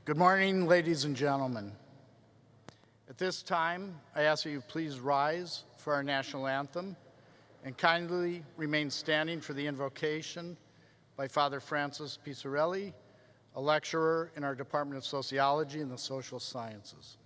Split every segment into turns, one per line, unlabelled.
Good morning, ladies and gentlemen. At this time, I ask that you please rise for our national anthem and kindly remain standing for the invocation by Father Francis Pizzarelli, a lecturer in our Department of Sociology and the Social Sciences.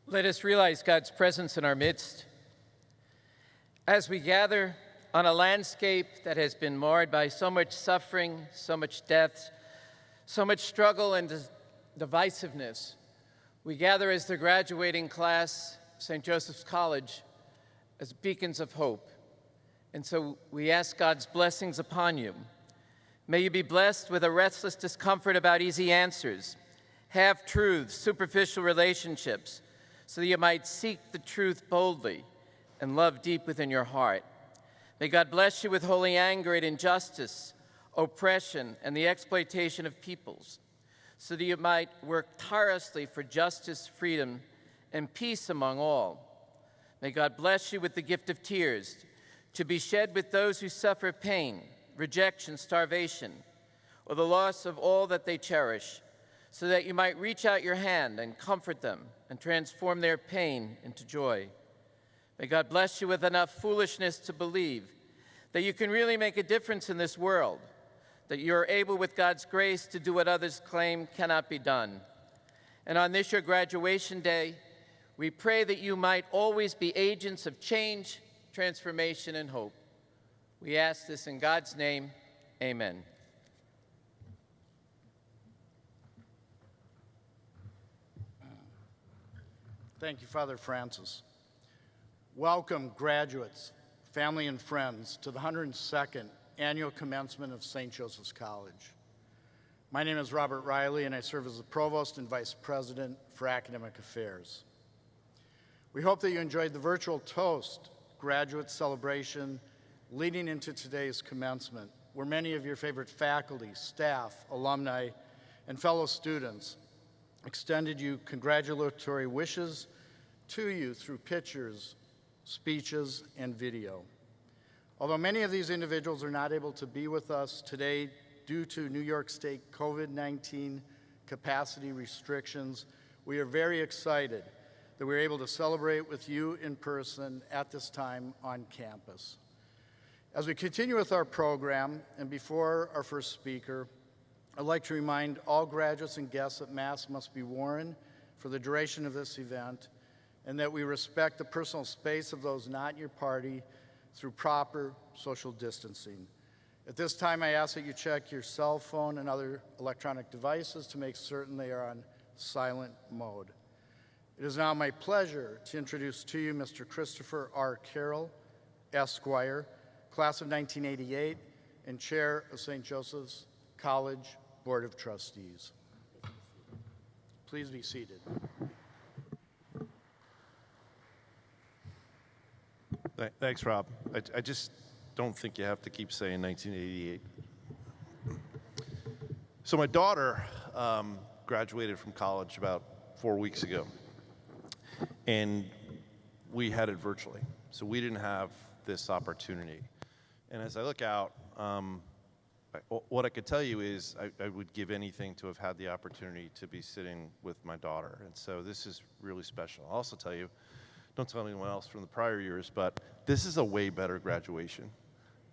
Let us realize God's presence in our midst as we gather on a landscape that has been marred by so much suffering, so much death, so much struggle and divisiveness. We gather as the graduating class of St. Joseph's College as beacons of hope. And so we ask God's blessings upon you. May you be blessed with a restless discomfort about easy answers, half-truths, superficial relationships, so that you might seek the truth boldly and love deep within your heart. May God bless you with holy anger at injustice, oppression, and the exploitation of peoples, so that you might work tirelessly for justice, freedom, and peace among all. May God bless you with the gift of tears, to be shed with those who suffer pain, rejection, starvation, or the loss of all that they cherish, so that you might reach out your hand and comfort them and transform their pain into joy. May God bless you with enough foolishness to believe that you can really make a difference in this world, that you are able with God's grace to do what others claim cannot be done. And on this your graduation day, we pray that you might always be agents of change, transformation, and hope. We ask this in God's name, amen.
Thank you, Father Francis. Welcome, graduates, family, and friends, to the 102nd Annual Commencement of St. Joseph's College. My name is Robert Riley, and I serve as the Provost and Vice President for Academic Affairs. We hope that you enjoyed the virtual toast graduate celebration leading into today's commencement, where many of your favorite faculty, staff, alumni, and fellow students extended you congratulatory wishes to you through pictures, speeches, and video. Although many of these individuals are not able to be with us today due to New York State COVID-19 capacity restrictions, we are very excited that we're able to celebrate with you in person at this time on campus. As we continue with our program, and before our first speaker, I'd like to remind all graduates and guests that masks must be worn for the duration of this event, and that we respect the personal space of those not in your party through proper social distancing. At this time, I ask that you check your cell phone and other electronic devices to make certain they are on silent mode. It is now my pleasure to introduce to you Mr. Christopher R. Carroll, Esquire, class of 1988, and Chair of St. Joseph's College Board of Trustees. Please be seated.
Thanks, Rob. I just don't think you have to keep saying 1988. So my daughter graduated from college about 4 weeks ago, and we had it virtually. So we didn't have this opportunity. And as I look out, what I could tell you is I would give anything to have had the opportunity to be sitting with my daughter. And so this is really special. I'll also tell you, don't tell anyone else from the prior years, but this is a way better graduation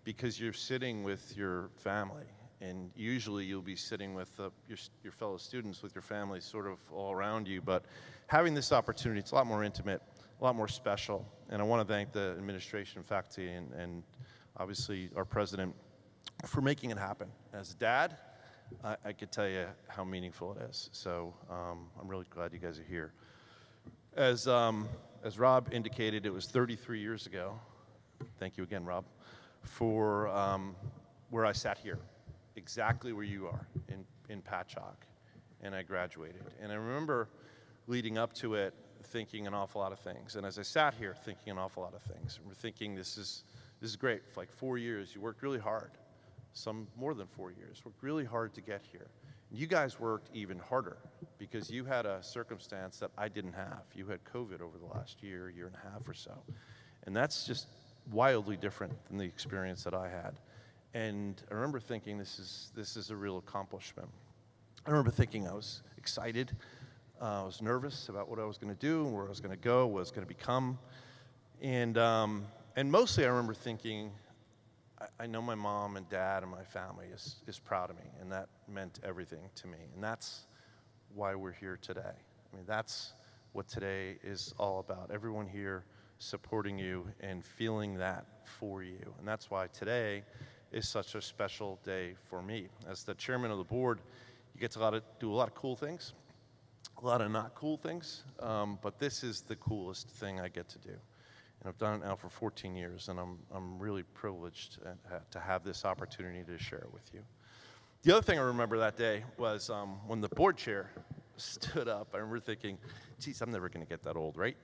because you're sitting with your family. And usually you'll be sitting with your fellow students, with your family sort of all around you. But having this opportunity, it's a lot more intimate, a lot more special. And I want to thank the administration, faculty, and obviously our president for making it happen. As a dad, I could tell you how meaningful it is. So I'm really glad you guys are here. As Rob indicated, it was 33 years ago. Thank you again, Rob, for where I sat here, exactly where you are, in Patchogue, and I graduated. And I remember leading up to it thinking an awful lot of things. And as I sat here thinking an awful lot of things, we're thinking this is great. For like 4 years, you worked really hard. Some more than 4 years, worked really hard to get here. You guys worked even harder because you had a circumstance that I didn't have. You had COVID over the last year and a half or so. And that's just wildly different than the experience that I had. And I remember thinking this is a real accomplishment. I remember thinking I was excited. I was nervous about what I was going to do, where I was going to go, what I was going to become. And mostly I remember thinking, I know my mom and dad and my family is proud of me, and that meant everything to me. And that's why we're here today. I mean, that's what today is all about. Everyone here supporting you and feeling that for you. And that's why today is such a special day for me. As the chairman of the board, you get to do a lot of cool things, a lot of not cool things, but this is the coolest thing I get to do. And I've done it now for 14 years, and I'm really privileged to have this opportunity to share it with you. The other thing I remember that day was when the board chair stood up, I remember thinking, geez, I'm never going to get that old, right?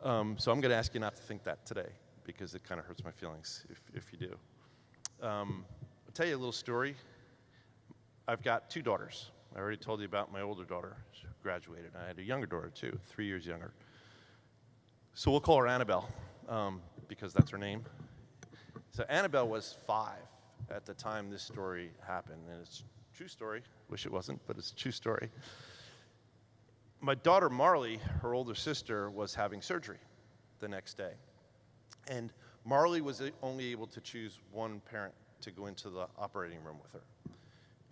So I'm going to ask you not to think that today, because it kind of hurts my feelings if you do. I'll tell you a little story. I've got 2 daughters. I already told you about my older daughter. She graduated. I had a younger daughter, too, 3 years younger. So we'll call her Annabelle, because that's her name. So Annabelle was 5 at the time this story happened, and it's a true story. Wish it wasn't, but it's a true story. My daughter Marley, her older sister, was having surgery the next day. And Marley was only able to choose one parent to go into the operating room with her.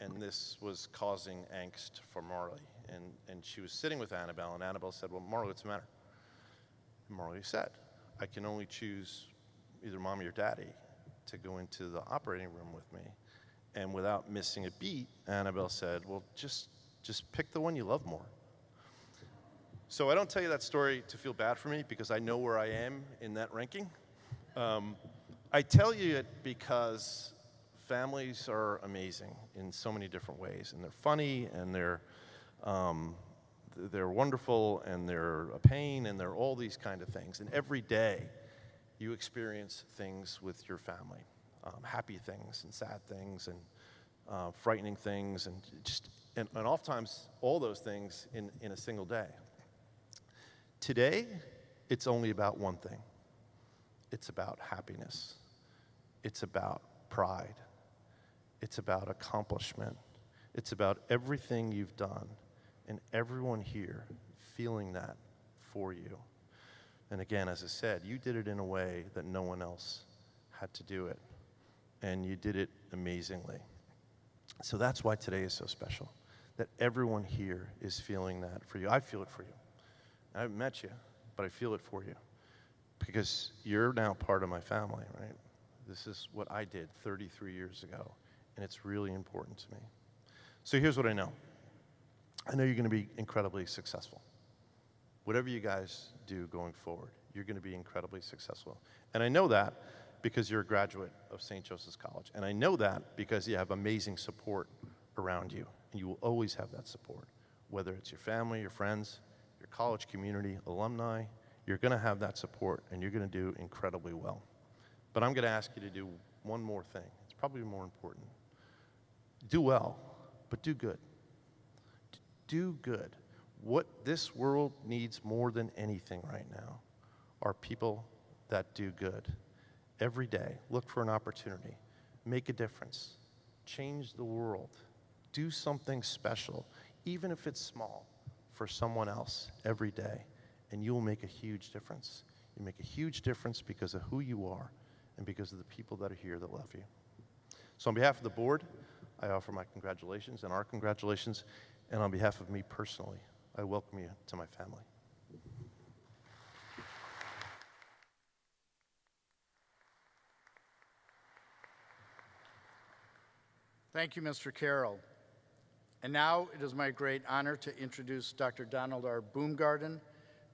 And this was causing angst for Marley. And she was sitting with Annabelle, and Annabelle said, well, Marley, what's the matter? And Marley said, I can only choose either mommy or daddy to go into the operating room with me. And without missing a beat, Annabelle said, well, just pick the one you love more. So I don't tell you that story to feel bad for me, because I know where I am in that ranking. I tell you it because families are amazing in so many different ways, and they're funny, and they're wonderful, and they're a pain, and they're all these kind of things. And every day you experience things with your family, happy things and sad things and frightening things, and oftentimes all those things in a single day. Today, it's only about one thing. It's about happiness. It's about pride. It's about accomplishment. It's about everything you've done and everyone here feeling that for you. And again, as I said, you did it in a way that no one else had to do it. And you did it amazingly. So that's why today is so special, that everyone here is feeling that for you. I feel it for you. I haven't met you, but I feel it for you, because you're now part of my family, right? This is what I did 33 years ago, and it's really important to me. So here's what I know. I know you're going to be incredibly successful. Whatever you guys do going forward, you're going to be incredibly successful. And I know that because you're a graduate of St. Joseph's College. And I know that because you have amazing support around you. And you will always have that support, whether it's your family, your friends, your college community, alumni. You're going to have that support, and you're going to do incredibly well. But I'm going to ask you to do one more thing. It's probably more important. Do well, but do good. Do good. What this world needs more than anything right now are people that do good. Every day, look for an opportunity. Make a difference. change the world, do something special, even if it's small, for someone else every day, and you will make a huge difference. You make a huge difference because of who you are and because of the people that are here that love you. So on behalf of the board, I offer my congratulations and our congratulations, and on behalf of me personally, I welcome you to my family.
Thank you, Mr. Carroll. And now it is my great honor to introduce Dr. Donald R. Boomgarden,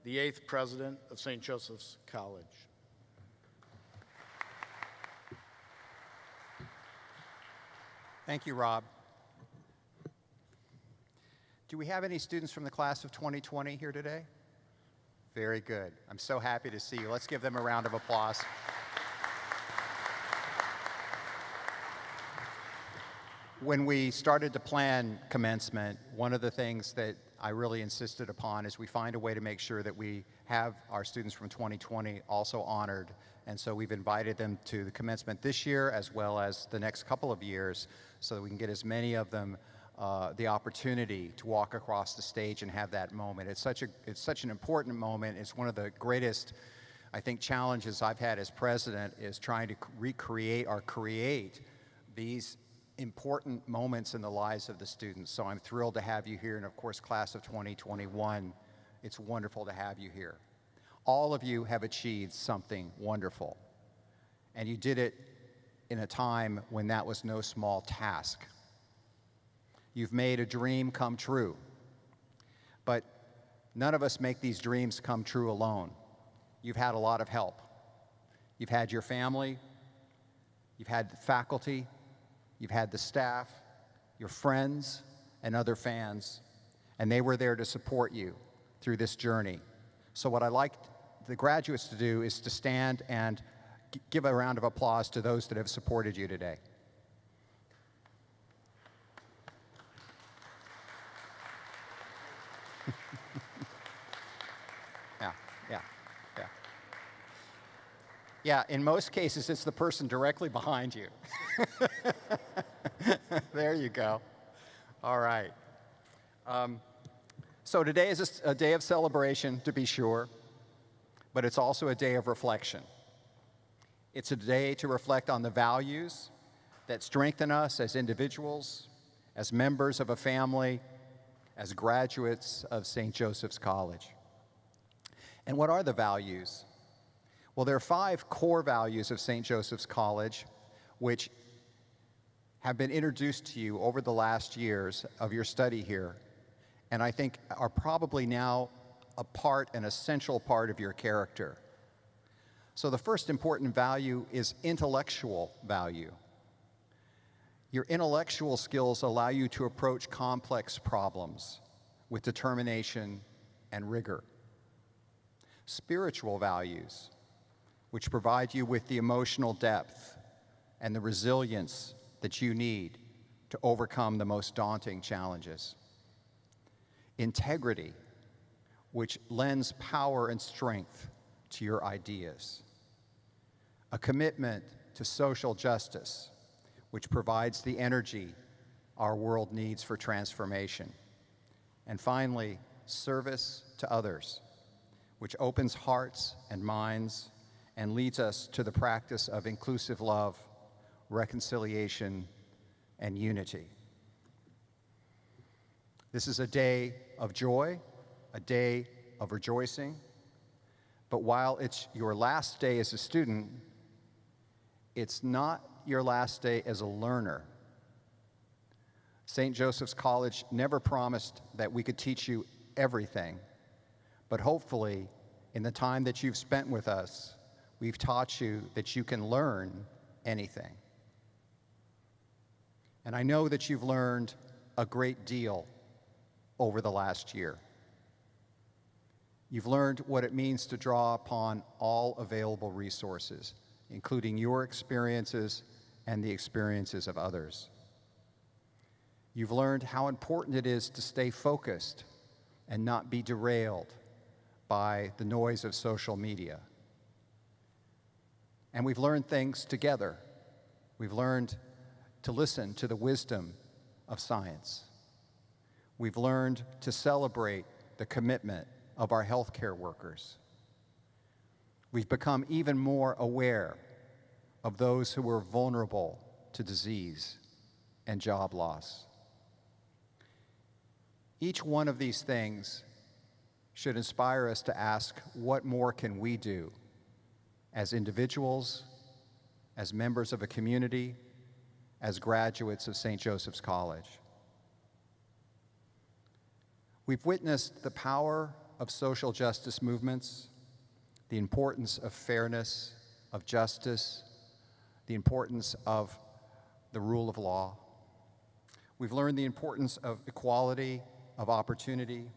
the 8th President of St. Joseph's College.
Thank you, Rob. Do we have any students from the class of 2020 here today? Very good. I'm so happy to see you. Let's give them a round of applause. When we started to plan commencement, one of the things that I really insisted upon is we find a way to make sure that we have our students from 2020 also honored. And so we've invited them to the commencement this year as well as the next couple of years so that we can get as many of them the opportunity to walk across the stage and have that moment. It's such an important moment. It's one of the greatest, I think, challenges I've had as president is trying to recreate or create these important moments in the lives of the students. So I'm thrilled to have you here, and of course, class of 2021, it's wonderful to have you here. All of you have achieved something wonderful, and you did it in a time when that was no small task. You've made a dream come true, but none of us make these dreams come true alone. You've had a lot of help. You've had your family, you've had the faculty, you've had the staff, your friends, and other fans, and they were there to support you through this journey. So what I'd like the graduates to do is to stand and give a round of applause to those that have supported you today. Yeah, in most cases, it's the person directly behind you. There you go. All right. So today is a day of celebration, to be sure, but it's also a day of reflection. It's a day to reflect on the values that strengthen us as individuals, as members of a family, as graduates of St. Joseph's College. And what are the values? Well, there are 5 core values of St. Joseph's College, which have been introduced to you over the last years of your study here, and I think are probably now an essential part of your character. So the first important value is intellectual value. Your intellectual skills allow you to approach complex problems with determination and rigor. Spiritual values, which provide you with the emotional depth and the resilience that you need to overcome the most daunting challenges. Integrity, which lends power and strength to your ideas. A commitment to social justice, which provides the energy our world needs for transformation. And finally, service to others, which opens hearts and minds and leads us to the practice of inclusive love, reconciliation, and unity. This is a day of joy, a day of rejoicing, but while it's your last day as a student, it's not your last day as a learner. St. Joseph's College never promised that we could teach you everything, but hopefully, in the time that you've spent with us, we've taught you that you can learn anything. And I know that you've learned a great deal over the last year. You've learned what it means to draw upon all available resources, including your experiences and the experiences of others. You've learned how important it is to stay focused and not be derailed by the noise of social media. And we've learned things together. We've learned to listen to the wisdom of science. We've learned to celebrate the commitment of our healthcare workers. We've become even more aware of those who are vulnerable to disease and job loss. Each one of these things should inspire us to ask, what more can we do as individuals, as members of a community, as graduates of St. Joseph's College? We've witnessed the power of social justice movements, the importance of fairness, of justice, the importance of the rule of law. We've learned the importance of equality, of opportunity,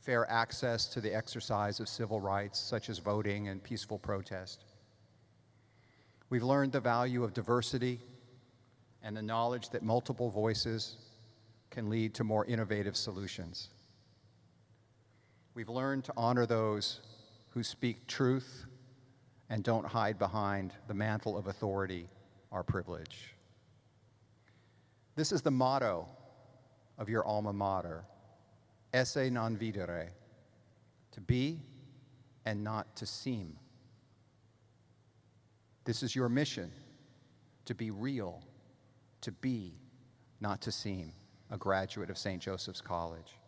fair access to the exercise of civil rights, such as voting and peaceful protest. We've learned the value of diversity and the knowledge that multiple voices can lead to more innovative solutions. We've learned to honor those who speak truth and don't hide behind the mantle of authority or privilege. This is the motto of your alma mater, esse non videre, to be and not to seem. This is your mission, to be real, to be, not to seem, a graduate of St. Joseph's College.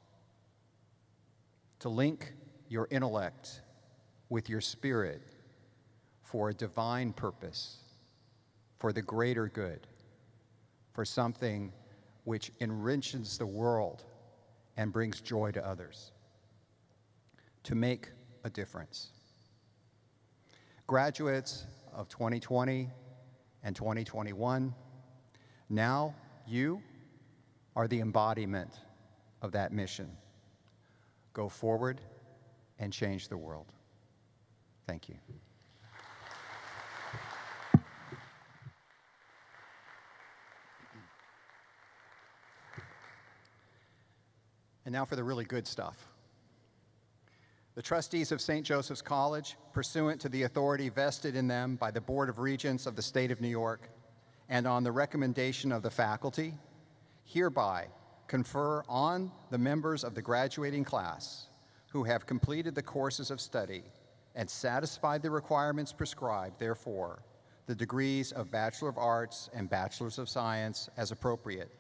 To link your intellect with your spirit for a divine purpose, for the greater good, for something which enriches the world and brings joy to others. To make a difference. Graduates of 2020 and 2021, now you are the embodiment of that mission. Go forward and change the world. Thank you. And now for the really good stuff. The trustees of St. Joseph's College, pursuant to the authority vested in them by the Board of Regents of the State of New York, and on the recommendation of the faculty, hereby confer on the members of the graduating class who have completed the courses of study and satisfied the requirements prescribed therefor, the degrees of Bachelor of Arts and Bachelors of Science as appropriate,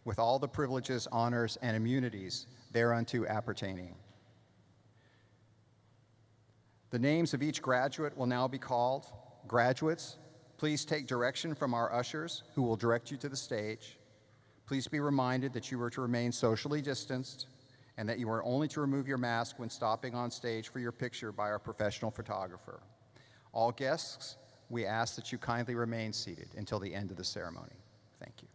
with all the privileges, honors, and immunities thereunto appertaining. The names of each graduate will now be called. Graduates, please take direction from our ushers, who will direct you to the stage. Please be reminded that you are to remain socially distanced and that you are only to remove your mask when stopping on stage for your picture by our professional photographer. All guests, we ask that you kindly remain seated until the end of the ceremony. Thank you.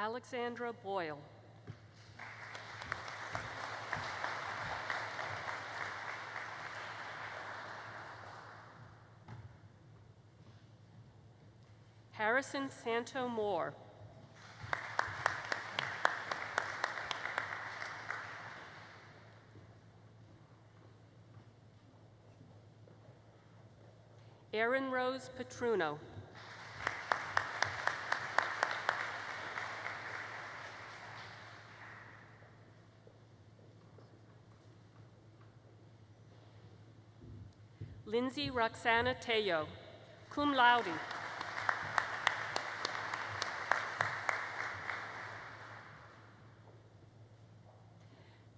Alexandra Boyle. Harrison Santo Moore. Erin Rose Petruno. Lindsay Roxana Tejo, cum laude.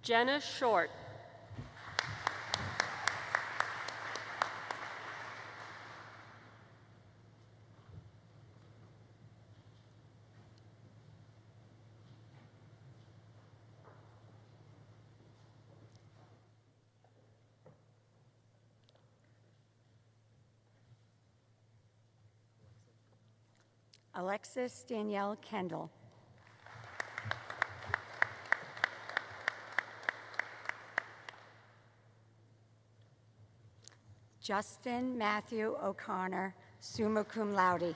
Jenna Short.
Alexis Danielle Kendall. Justin Matthew O'Connor, summa cum laude.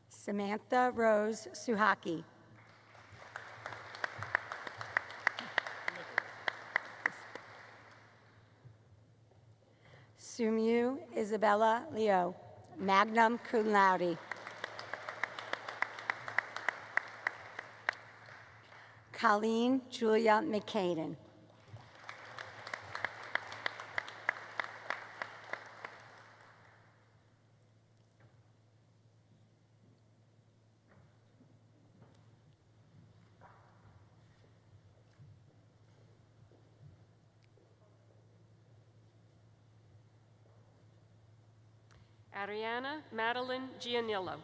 Samantha Rose Suhaki. Sumu Isabella Leo, magna cum laude. Colleen Julia McCaden.
Ariana Madeline Gianillo.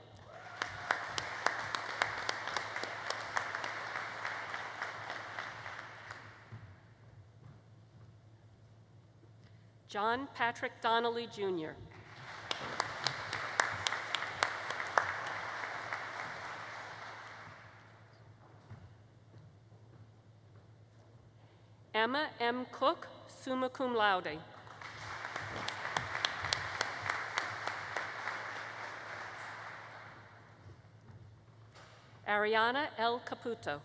John Patrick Donnelly, Jr. Emma M. Cook, summa cum laude. Ariana L. Caputo.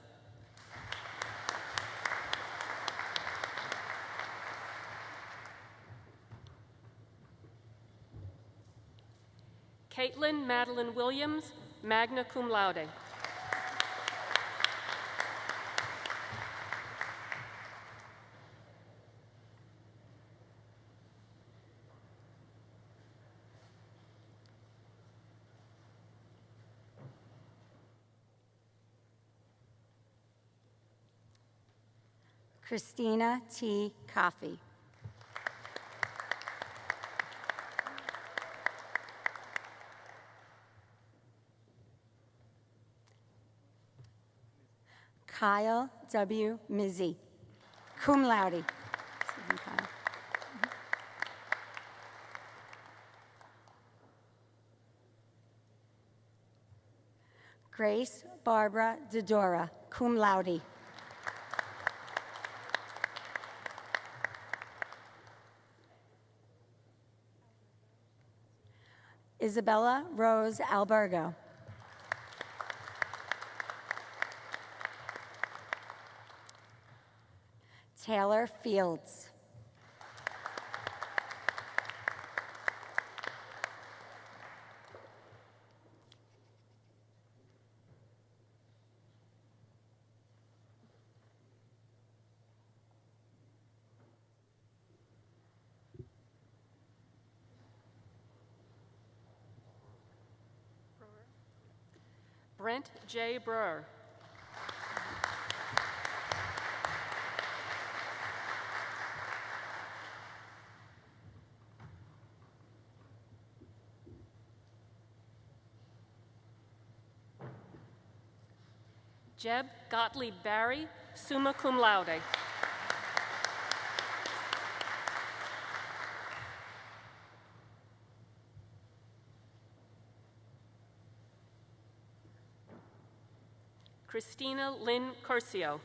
Caitlin Madeline Williams, magna cum laude.
Christina T. Coffey. Kyle W. Mizzi, cum laude. Excuse me, Kyle. Grace Barbara Dodora, cum laude. Isabella Rose Albergo. Taylor Fields.
Brent J. Brewer. Jeb Gottlieb Barry, summa cum laude. Christina Lynn Curcio.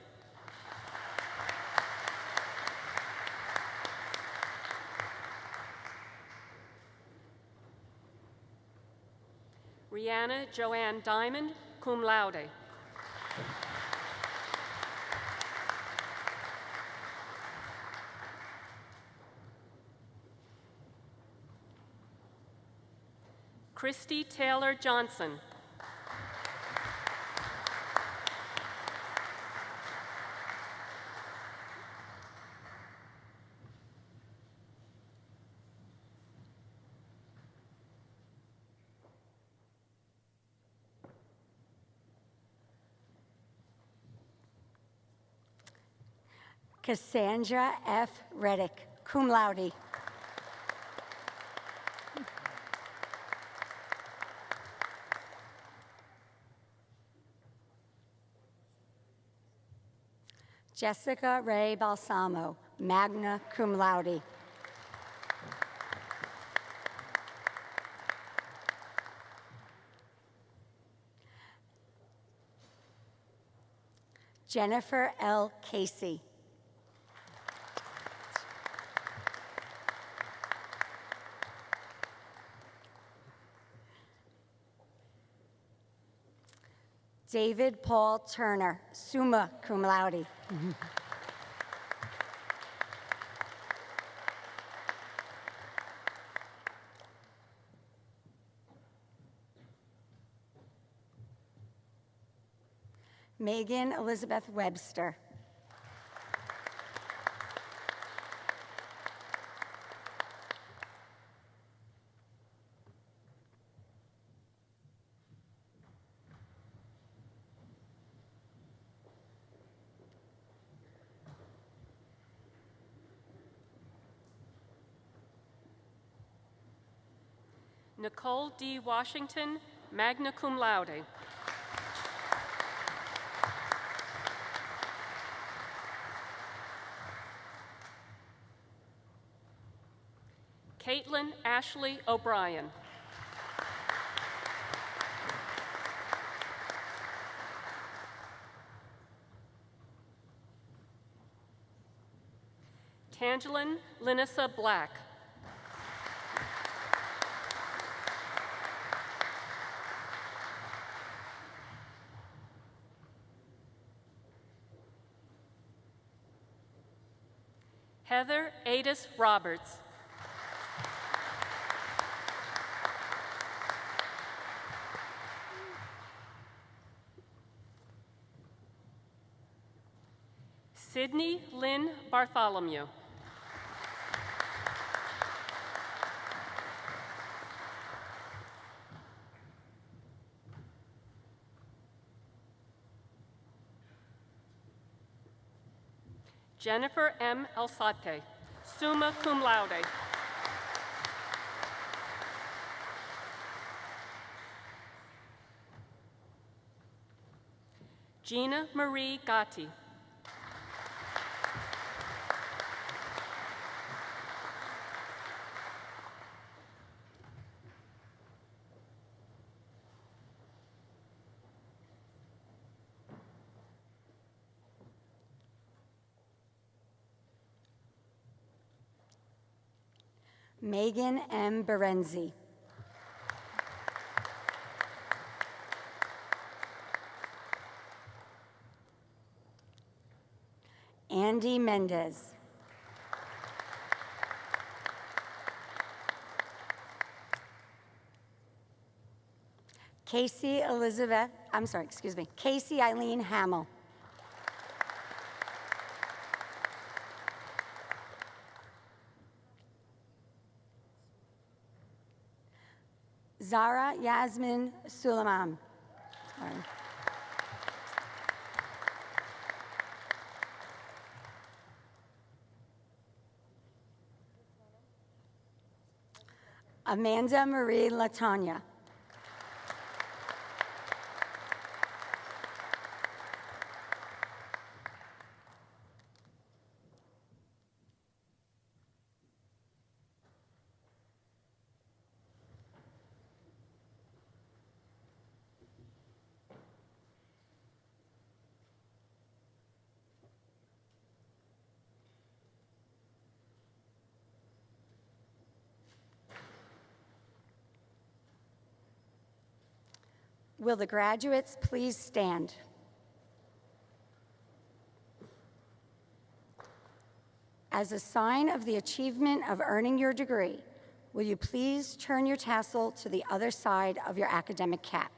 Rihanna Joanne Diamond, cum laude. Christy Taylor Johnson.
Cassandra F. Reddick, cum laude. Jessica Ray Balsamo, magna cum laude. Jennifer L. Casey. David Paul Turner, summa cum laude. Megan Elizabeth Webster.
Nicole D. Washington, magna cum laude. Caitlin Ashley O'Brien. Tangelin Linissa Black. Heather Adis Roberts. Sydney Lynn Bartholomew. Jennifer M. Alsate, summa cum laude. Gina Marie Gatti.
Megan M. Berenzi. Andy Mendez. Casey Eileen Hamill. Zara Yasmin Suleiman. Sorry. Amanda Marie Latanya. Will the graduates please stand? As a sign of the achievement of earning your degree, will you please turn your tassel to the other side of your academic cap?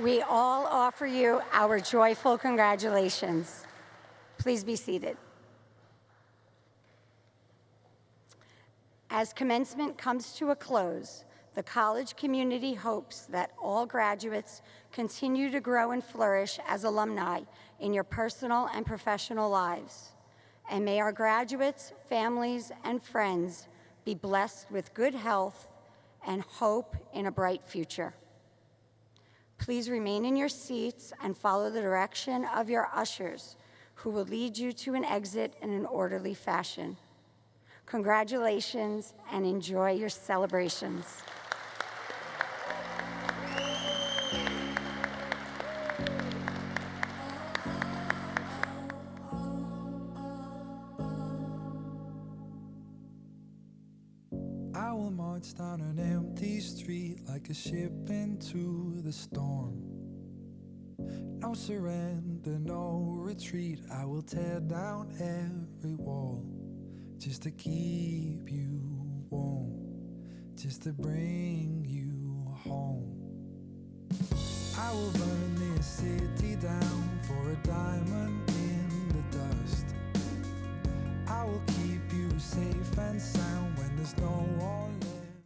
We all offer you our joyful congratulations. Please be seated. As commencement comes to a close, the college community hopes that all graduates continue to grow and flourish as alumni in your personal and professional lives. And may our graduates, families, and friends be blessed with good health and hope in a bright future. Please remain in your seats and follow the direction of your ushers, who will lead you to an exit in an orderly fashion. Congratulations and enjoy your celebrations.
I will march down an empty street like a ship into the storm. No surrender, no retreat. I will tear down every wall just to keep you warm, just to bring you home. I will